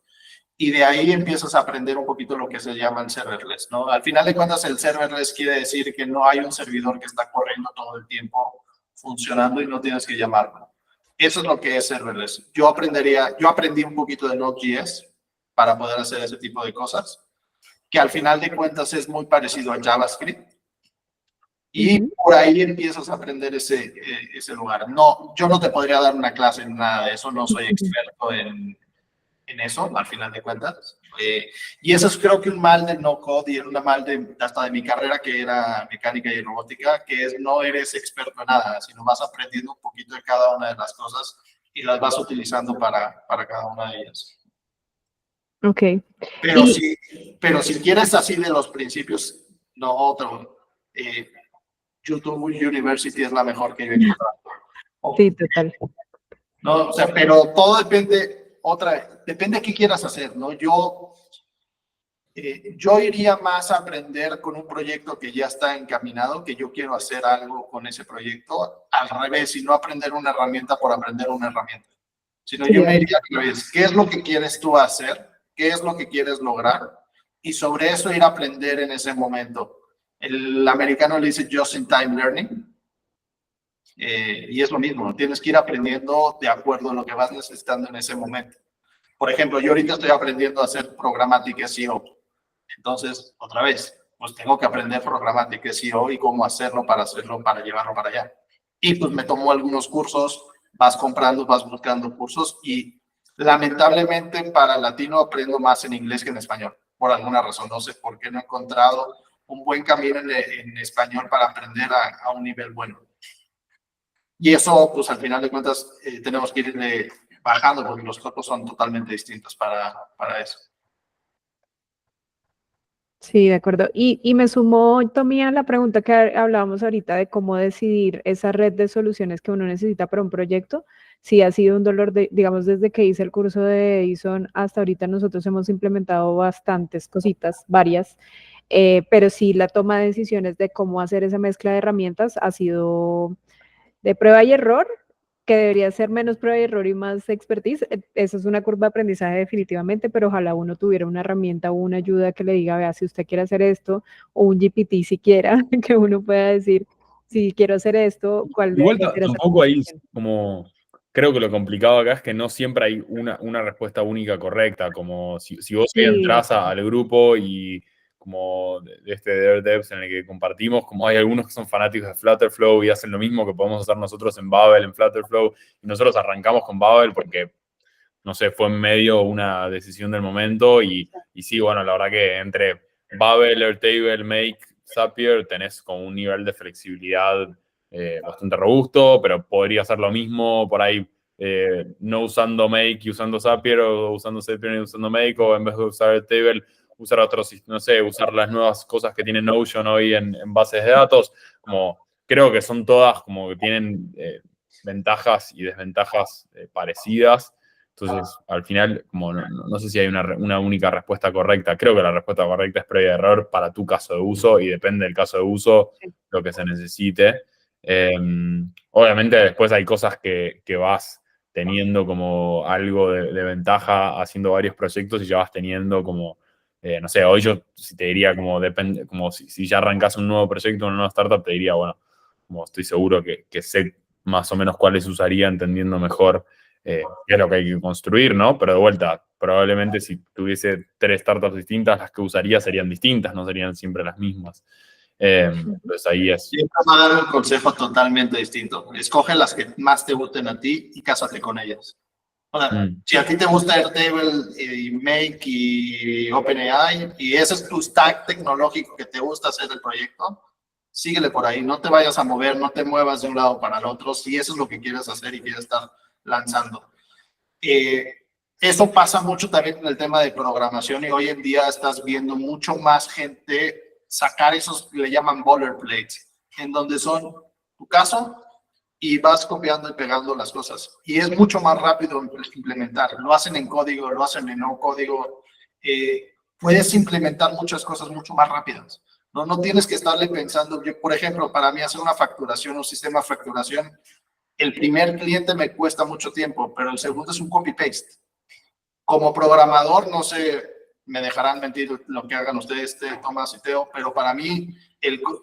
Y de ahí empiezas a aprender un poquito lo que se llama el serverless, ¿no? Al final de cuentas, el serverless quiere decir que no hay un servidor que está corriendo todo el tiempo funcionando y no tienes que llamarlo. Eso es lo que es serverless. Yo aprendí un poquito de Node.js para poder hacer ese tipo de cosas, que al final de cuentas es muy parecido a JavaScript. Y por ahí empiezas a aprender ese lugar. No, yo no te podría dar una clase en nada de eso, no soy experto en eso, al final de cuentas. Y eso es, creo que un mal del no-code y un mal hasta de mi carrera, que era mecánica y robótica, que es no eres experto en nada, sino vas aprendiendo un poquito de cada una de las cosas y las vas utilizando para cada una de ellas. Ok. Pero si quieres así de los principios, no otro. YouTube University es la mejor que yo he encontrado. Sí, total. No, o sea, pero todo depende de qué quieras hacer, ¿no? Yo iría más a aprender con un proyecto que ya está encaminado, que yo quiero hacer algo con ese proyecto, al revés, y no aprender una herramienta por aprender una herramienta, sino yo me iría al revés. ¿Qué es lo que quieres tú hacer? ¿Qué es lo que quieres lograr? Y sobre eso ir a aprender en ese momento. El americano le dice just in time learning. Y es lo mismo, tienes que ir aprendiendo de acuerdo a lo que vas necesitando en ese momento. Por ejemplo, yo ahorita estoy aprendiendo a hacer programática SEO. Entonces, otra vez, pues tengo que aprender programática SEO y cómo hacerlo para llevarlo para allá. Y pues me tomo algunos cursos, vas comprando, vas buscando cursos, y lamentablemente para latino aprendo más en inglés que en español, por alguna razón. No sé por qué no he encontrado un buen camino en español para aprender a un nivel bueno. Y eso, pues al final de cuentas, tenemos que ir bajando porque los costos son totalmente distintos para eso. Sí, de acuerdo. Y me sumó, Tommy, a la pregunta que hablábamos ahorita de cómo decidir esa red de soluciones que uno necesita para un proyecto. Sí, ha sido un dolor, digamos, desde que hice el curso de Edison hasta ahorita nosotros hemos implementado bastantes cositas, varias, pero sí la toma de decisiones de cómo hacer esa mezcla de herramientas ha sido de prueba y error, que debería ser menos prueba y error y más expertise. Esa es una curva de aprendizaje definitivamente, pero ojalá uno tuviera una herramienta o una ayuda que le diga, vea, si usted quiere hacer esto, o un GPT siquiera, que uno pueda decir, si quiero hacer esto, ¿cuál Igual debería ser esa tampoco ahí, combinación? como, creo que lo complicado acá es que no siempre hay una respuesta única correcta, como si vos hoy Sí, entras al grupo y como de este Devs en el que compartimos, como hay algunos que son fanáticos de Flutterflow y hacen lo mismo que podemos hacer nosotros en Babel, en Flutterflow, y nosotros arrancamos con Babel porque, no sé, fue en medio una decisión del momento y sí, bueno, la verdad que entre Babel, Airtable, Make, Zapier tenés como un nivel de flexibilidad bastante robusto, pero podría ser lo mismo por ahí no usando Make y usando Zapier o usando Zapier y usando Make o en vez de usar Airtable usar otros, no sé, usar las nuevas cosas que tiene Notion hoy en bases de datos, como creo que son todas como que tienen ventajas y desventajas parecidas. Entonces, al final, como no sé si hay una única respuesta correcta. Creo que la respuesta correcta es previa error para tu caso de uso y depende del caso de uso lo que se necesite. Obviamente, después hay cosas que vas teniendo como algo de ventaja haciendo varios proyectos y ya vas teniendo como, no sé, hoy yo si te diría como depende, como si ya arrancas un nuevo proyecto, una nueva startup, te diría, bueno, como estoy seguro que sé más o menos cuáles usaría entendiendo mejor qué es lo que hay que construir, ¿no? Pero de vuelta, probablemente si tuviese 3 startups distintas, las que usaría serían distintas, no serían siempre las mismas. Entonces ahí es. Siempre va a dar un consejo totalmente distinto. Escoge las que más te gusten a ti y cásate con ellas. O sea, si a ti te gusta Airtable y Make y OpenAI y ese es tu stack tecnológico que te gusta hacer el proyecto, síguele por ahí. No te vayas a mover, no te muevas de un lado para el otro si eso es lo que quieres hacer y quieres estar lanzando. Eso pasa mucho también en el tema de programación y hoy en día estás viendo mucho más gente sacar esos que le llaman boilerplates, en donde son tu caso y vas copiando y pegando las cosas. Y es mucho más rápido implementar. Lo hacen en código, lo hacen en no código. Puedes implementar muchas cosas mucho más rápidas. No tienes que estarle pensando. Yo, por ejemplo, para mí hacer una facturación, un sistema de facturación, el primer cliente me cuesta mucho tiempo, pero el segundo es un copy-paste. Como programador, no sé, me dejarán mentir lo que hagan ustedes, Tomás y Teo, pero para mí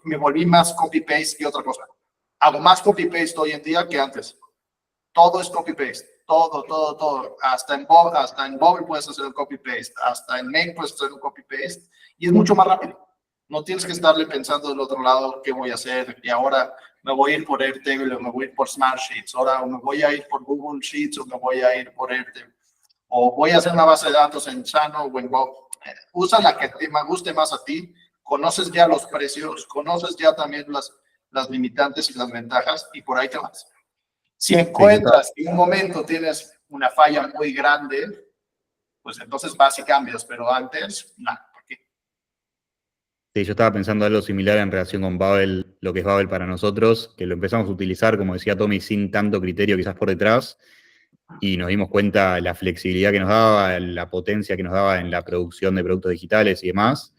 me volví más copy-paste que otra cosa. Hago más copy-paste hoy en día que antes. Todo es copy-paste. Todo. Hasta en Bobble puedes hacer el copy-paste. Hasta en Make puedes hacer un copy-paste. Y es mucho más rápido. No tienes que estarle pensando del otro lado qué voy a hacer. Y ahora me voy a ir por Airtable o me voy a ir por Smartsheets. Ahora me voy a ir por Google Sheets o me voy a ir por Airtable. O voy a hacer una base de datos en Chano o en Bob. Usa la que te guste más a ti. Conoces ya los precios. Conoces ya también las limitantes y las ventajas y por ahí te vas. Si encuentras que en un momento tienes una falla muy grande, pues entonces vas y cambias, pero antes, nada. Sí, yo estaba pensando algo similar en relación con Babel, lo que es Babel para nosotros, que lo empezamos a utilizar, como decía Tommy, sin tanto criterio quizás por detrás, y nos dimos cuenta la flexibilidad que nos daba, la potencia que nos daba en la producción de productos digitales y demás,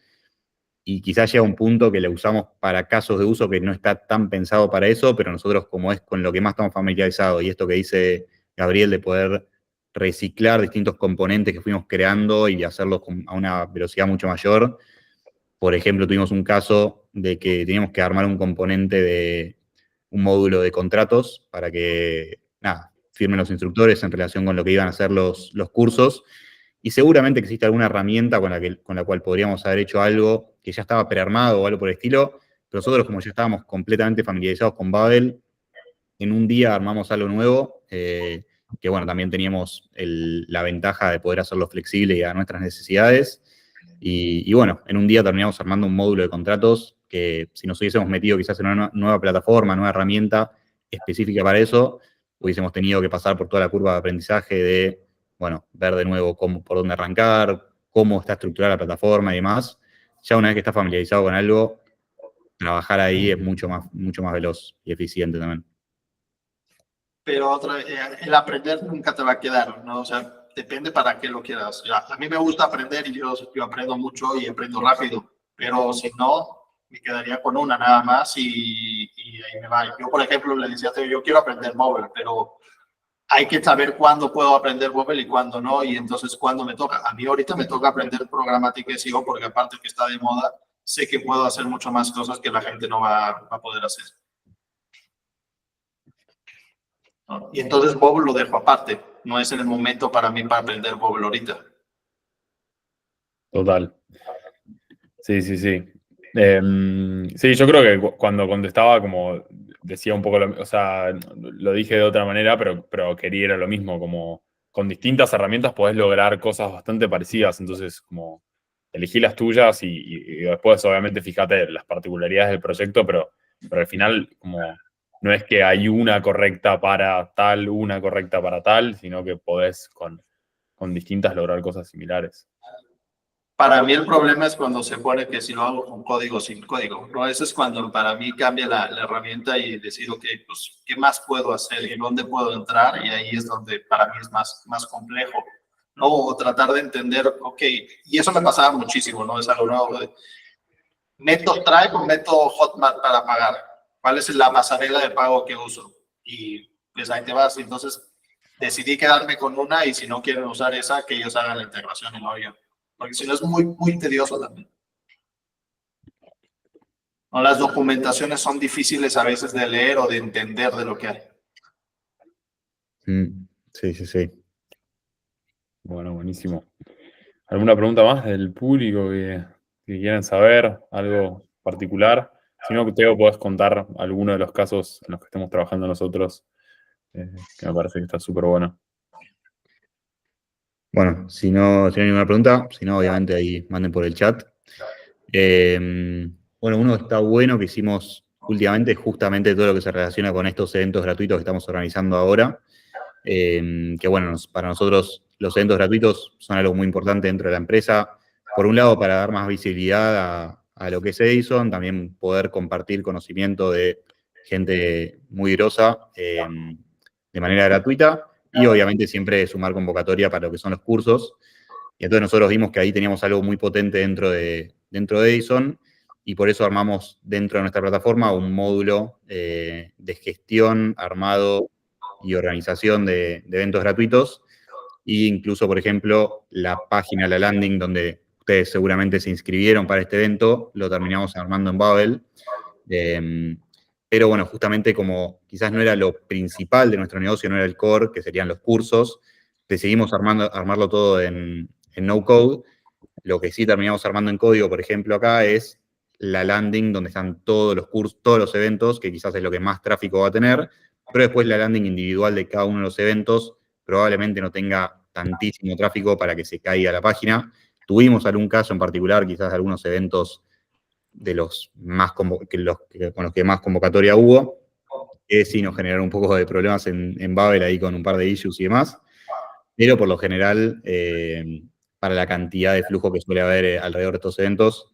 y quizás llega un punto que lo usamos para casos de uso que no está tan pensado para eso, pero nosotros como es con lo que más estamos familiarizados, y esto que dice Gabriel de poder reciclar distintos componentes que fuimos creando y hacerlos a una velocidad mucho mayor. Por ejemplo, tuvimos un caso de que teníamos que armar un componente de un módulo de contratos para que, nada, firmen los instructores en relación con lo que iban a hacer los cursos. Y seguramente existe alguna herramienta con la cual podríamos haber hecho algo que ya estaba prearmado o algo por el estilo, pero nosotros, como ya estábamos completamente familiarizados con Babel, en un día armamos algo nuevo, que bueno, también teníamos la ventaja de poder hacerlo flexible y a nuestras necesidades. Y bueno, en un día terminamos armando un módulo de contratos que si nos hubiésemos metido quizás en una nueva plataforma, nueva herramienta específica para eso, hubiésemos tenido que pasar por toda la curva de aprendizaje de, bueno, ver de nuevo por dónde arrancar, cómo está estructurada la plataforma y demás. Ya una vez que estás familiarizado con algo, trabajar ahí es mucho más veloz y eficiente también. Pero el aprender nunca te va a quedar, ¿no? O sea, depende para qué lo quieras. O sea, a mí me gusta aprender y yo aprendo mucho y aprendo rápido, pero si no, me quedaría con una nada más y ahí me va. Yo, por ejemplo, le decía a Teo, yo quiero aprender móvil, pero hay que saber cuándo puedo aprender móvil y cuándo no, y entonces cuándo me toca. A mí ahorita me toca aprender programática SEO porque aparte que está de moda, sé que puedo hacer mucho más cosas que la gente no va a poder hacer. ¿no? Y entonces Bobble lo dejo aparte. No es el momento para mí para aprender Bobble ahorita. Total. Sí, sí, sí. Sí, yo creo que cuando contestaba, como decía un poco, o sea, lo dije de otra manera, pero quería era lo mismo, como con distintas herramientas podés lograr cosas bastante parecidas, entonces como elegí las tuyas y después obviamente fíjate las particularidades del proyecto, pero al final como no es que hay una correcta para tal, una correcta para tal, sino que podés con distintas lograr cosas similares. Para mí el problema es cuando se pone que si lo hago con código o sin código, ¿no? Eso es cuando para mí cambia la herramienta y decido que, pues, ¿qué más puedo hacer y dónde puedo entrar? Y ahí es donde para mí es más complejo, ¿no? O tratar de entender, ok, y eso me pasaba muchísimo, ¿no? Es algo nuevo. ¿Meto Stripe o meto Hotmart para pagar? ¿Cuál es la pasarela de pago que uso? Y pues ahí te vas. Entonces decidí quedarme con una y si no quieren usar esa, que ellos hagan la integración y no yo. Porque si no es muy tedioso también. ¿No? Las documentaciones son difíciles a veces de leer o de entender de lo que hay. Sí, sí, sí. Bueno, buenísimo. ¿Alguna pregunta más del público que quieran saber? ¿Algo particular? Si no, Teo, podés contar alguno de los casos en los que estemos trabajando nosotros, que me parece que está súper bueno. Bueno, si no hay ninguna pregunta, si no, obviamente ahí manden por el chat. Bueno, uno está bueno que hicimos últimamente, justamente todo lo que se relaciona con estos eventos gratuitos que estamos organizando ahora. Que bueno, para nosotros los eventos gratuitos son algo muy importante dentro de la empresa. Por un lado, para dar más visibilidad a lo que es Edison, también poder compartir conocimiento de gente muy grosa de manera gratuita y obviamente siempre sumar convocatoria para lo que son los cursos. Y entonces nosotros vimos que ahí teníamos algo muy potente dentro de Edison y por eso armamos dentro de nuestra plataforma un módulo de gestión armado y organización de eventos gratuitos e incluso, por ejemplo, la página, la landing donde ustedes seguramente se inscribieron para este evento, lo terminamos armando en Babel. Pero bueno, justamente como quizás no era lo principal de nuestro negocio, no era el core, que serían los cursos, decidimos armarlo todo en no code. Lo que sí terminamos armando en código, por ejemplo, acá es la landing donde están todos los cursos, todos los eventos, que quizás es lo que más tráfico va a tener, pero después la landing individual de cada uno de los eventos probablemente no tenga tantísimo tráfico para que se caiga la página. Tuvimos algún caso en particular, quizás algunos eventos de los más con los que más convocatoria hubo, que sí nos generaron un poco de problemas en Babel ahí con un par de issues y demás, pero por lo general, para la cantidad de flujo que suele haber alrededor de estos eventos,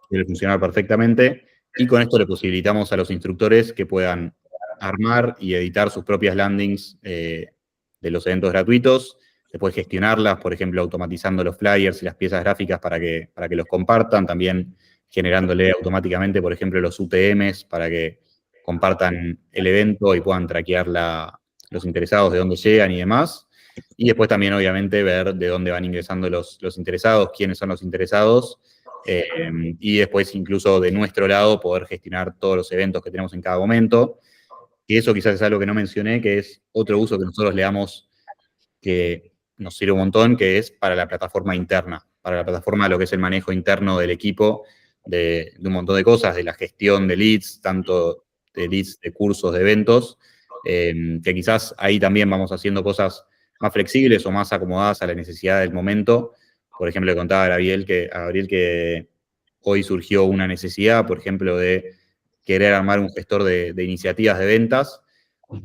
suele funcionar perfectamente, y con esto le posibilitamos a los instructores que puedan armar y editar sus propias landings de los eventos gratuitos, después gestionarlas, por ejemplo, automatizando los flyers y las piezas gráficas para que los compartan, también generándole automáticamente, por ejemplo, los UTMs para que compartan el evento y puedan traquear los interesados de dónde llegan y demás. Y después también, obviamente, ver de dónde van ingresando los interesados, quiénes son los interesados, y después incluso de nuestro lado poder gestionar todos los eventos que tenemos en cada momento. Y eso quizás es algo que no mencioné, que es otro uso que nosotros le damos que nos sirve un montón, que es para la plataforma interna, para la plataforma de lo que es el manejo interno del equipo, de un montón de cosas, de la gestión de leads, tanto de leads de cursos, de eventos, que quizás ahí también vamos haciendo cosas más flexibles o más acomodadas a la necesidad del momento. Por ejemplo, le contaba a Gabriel que hoy surgió una necesidad, por ejemplo, de querer armar un gestor de iniciativas de ventas.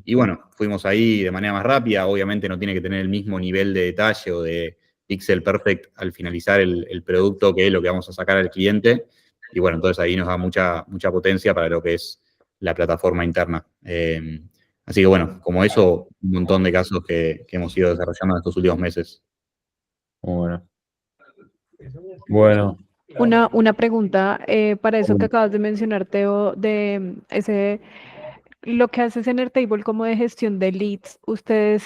Y bueno, fuimos ahí de manera más rápida. Obviamente no tiene que tener el mismo nivel de detalle o de pixel perfect al finalizar el producto que es lo que vamos a sacar al cliente. Y bueno, entonces ahí nos da mucha potencia para lo que es la plataforma interna. Así que bueno, como eso, un montón de casos que hemos ido desarrollando en estos últimos meses. Muy bueno. Una pregunta para eso que acabas de mencionar, Teo, de lo que haces en Airtable como de gestión de leads. Ustedes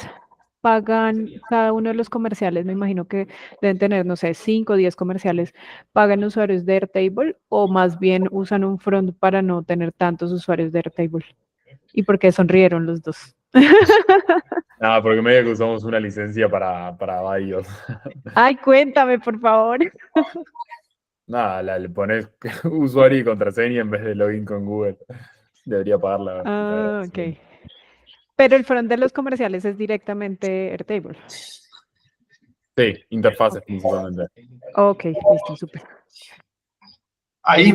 pagan cada uno de los comerciales, me imagino que deben tener, no sé, 5 o 10 comerciales, ¿pagan usuarios de Airtable o más bien usan un front para no tener tantos usuarios de Airtable? ¿Y por qué sonrieron los dos? Nada, porque medio que usamos una licencia para varios. Ay, cuéntame, por favor. Nada, le pones usuario y contraseña en vez de login con Google. Debería pagarla. Ah, ok. Pero el front de los comerciales es directamente Airtable. Sí, interfaces principalmente. Ok, listo, súper. Ahí,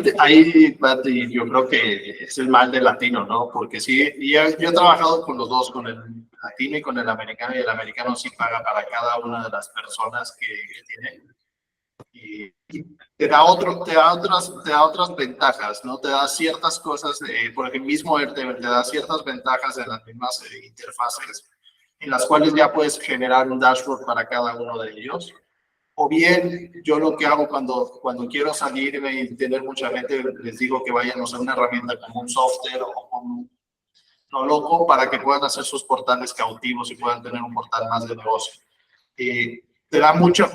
Pati, yo creo que es el mal del latino, ¿no? Porque sí, yo he trabajado con los dos, con el latino y con el americano, y el americano sí paga para cada una de las personas que tiene. Y te da otras ventajas, ¿no? Te da ciertas cosas, por ejemplo, mismo Airtable te da ciertas ventajas en las mismas interfaces, en las cuales ya puedes generar un dashboard para cada uno de ellos. O bien, yo lo que hago cuando quiero salirme y tener mucha gente, les digo que vayan a usar una herramienta como un software o como no loco para que puedan hacer sus portales cautivos y puedan tener un portal más de negocio. Te da mucha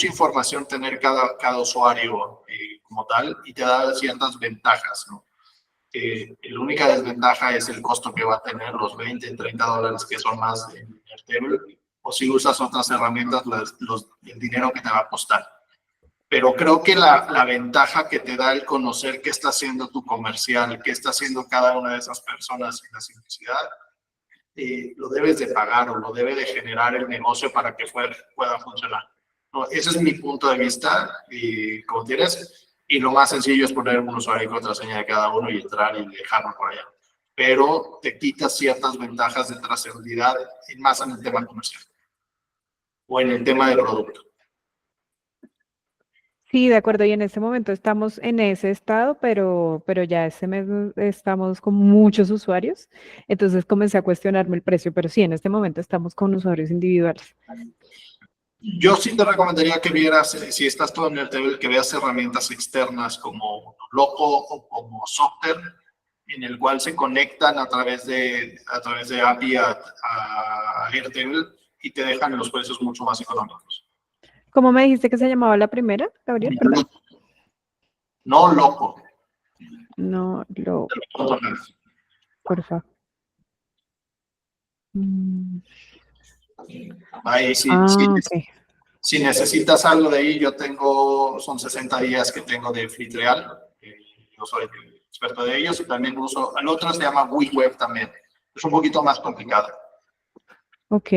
información tener cada usuario como tal y te da ciertas ventajas, ¿no? La única desventaja es el costo que va a tener, los 20, 30 dólares que son más en Airtable, o si usas otras herramientas, el dinero que te va a costar. Pero creo que la ventaja que te da el conocer qué está haciendo tu comercial, qué está haciendo cada una de esas personas y la simplicidad, lo debes de pagar o lo debe de generar el negocio para que pueda funcionar. ¿No? Ese es mi punto de vista y como tienes, y lo más sencillo es poner un usuario y contraseña de cada uno y entrar y dejarlo por allá. Pero te quitas ciertas ventajas de trazabilidad, más en el tema comercial o en el tema de producto. Sí, de acuerdo. Y en este momento estamos en ese estado, pero ya este mes estamos con muchos usuarios. Entonces comencé a cuestionarme el precio, pero sí, en este momento estamos con usuarios individuales. Yo sí te recomendaría que vieras, si estás todo en el table, que veas herramientas externas como Loco o como Software, en el cual se conectan a través de API a Airtable y te dejan los precios mucho más económicos. ¿Cómo me dijiste que se llamaba la primera, Gabriel? Perdón. No Loco. No, porfa. Ahí sí, Ok. si necesitas algo de ahí, son 60 días que tengo de free trial. Yo soy experto de ellos y también uso, el otro se llama WeWeb también. Es un poquito más complicado. Ok.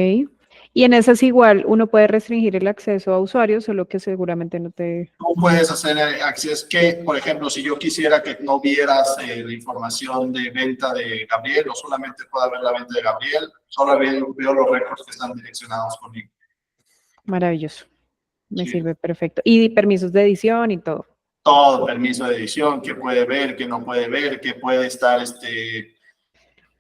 Y en esas igual uno puede restringir el acceso a usuarios, solo que seguramente no te... Tú puedes hacer acceso que, por ejemplo, si yo quisiera que no vieras la información de venta de Gabriel o solamente pueda ver la venta de Gabriel, solo veo los récords que están direccionados conmigo. Maravilloso. Me Sí. sirve perfecto. Y permisos de edición y todo. Todo, permiso de edición, qué puede ver, qué no puede ver, qué puede estar,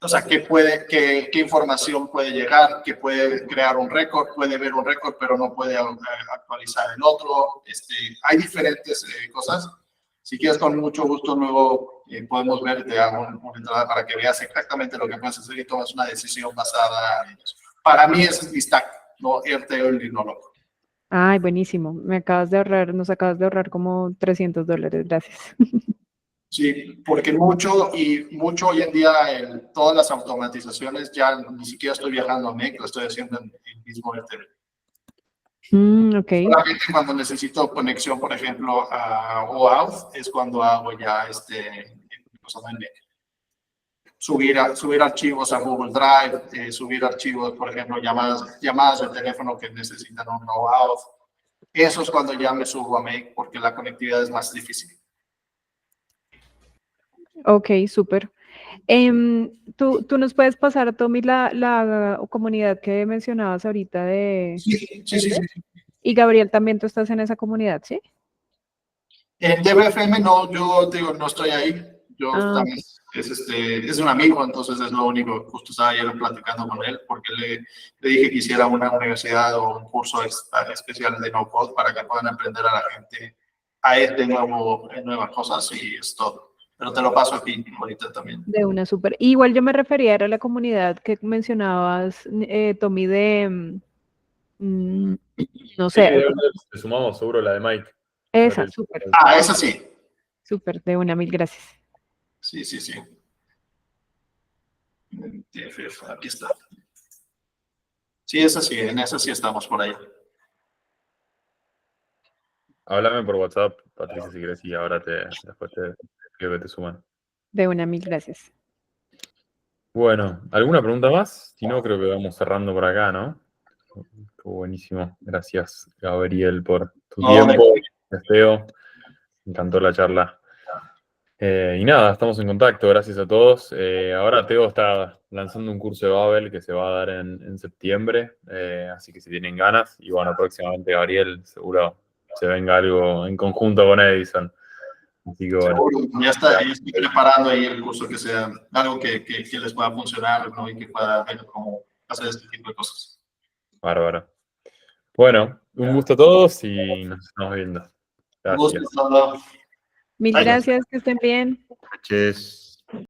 o sea, qué información puede llegar, que puede crear un récord, puede ver un récord, pero no puede actualizar el otro. Hay diferentes cosas. Si quieres, con mucho gusto, luego podemos ver, te hago una entrada para que veas exactamente lo que puedes hacer y tomas una decisión basada en eso. Para mí ese es mi stack, no Airtable y no Loco. Ay, buenísimo. Nos acabas de ahorrar como $300. Gracias. Sí, porque mucho hoy en día, todas las automatizaciones, ya ni siquiera estoy viajando a MEC, lo estoy haciendo en el mismo Airtable. Ok. Solamente cuando necesito conexión, por ejemplo, a OAuth, es cuando hago ya cosas en MEC. Subir archivos a Google Drive, subir archivos, por ejemplo, llamadas de teléfono que necesitan un OAuth. Eso es cuando ya me subo a MEC, porque la conectividad es más difícil. Ok, súper. ¿Tú nos puedes pasar, Tommy, la comunidad que mencionabas ahorita de... Sí. Y Gabriel, también tú estás en esa comunidad, ¿sí? En DBFM no, yo digo, no estoy ahí. Yo también, Okay. es un amigo, entonces es lo único. Justo estaba ayer platicando con él porque le dije que hiciera una universidad o un curso especial de no code para que puedan aprender a la gente a nuevas cosas y es todo. Pero te lo paso aquí ahorita también. De una súper. Igual yo me refería a la comunidad que mencionabas, Tommy, de, no Sí, sé, le sumamos seguro la de Mike. esa, súper, Esa sí. súper, de una, mil gracias. Sí. TFF, aquí está. Sí, es así, en eso sí estamos por ahí. Háblame por WhatsApp, Patricia, si querés, y ahora después te pido que te suman. De una, mil gracias. Bueno, ¿alguna pregunta más? Si no, creo que vamos cerrando por acá, ¿no? Estuvo buenísimo. Gracias, Gabriel, por tu No, tiempo. Teo, me encantó la charla. Y nada, estamos en contacto, gracias a todos. Ahora Teo está lanzando un curso de Babel que se va a dar en septiembre, así que si tienen ganas, y bueno, próximamente Gabriel seguro se venga algo en conjunto con Edison. Así que bueno, seguro, ya estoy preparando ahí el curso que sea algo que les pueda funcionar, ¿no? Y que pueda ver cómo hacer este tipo de cosas. bárbaro. Bueno, un gusto a todos y nos estamos viendo. Un gusto, Gracias. Sandra. Mil Ay. gracias, que estén bien. Noches.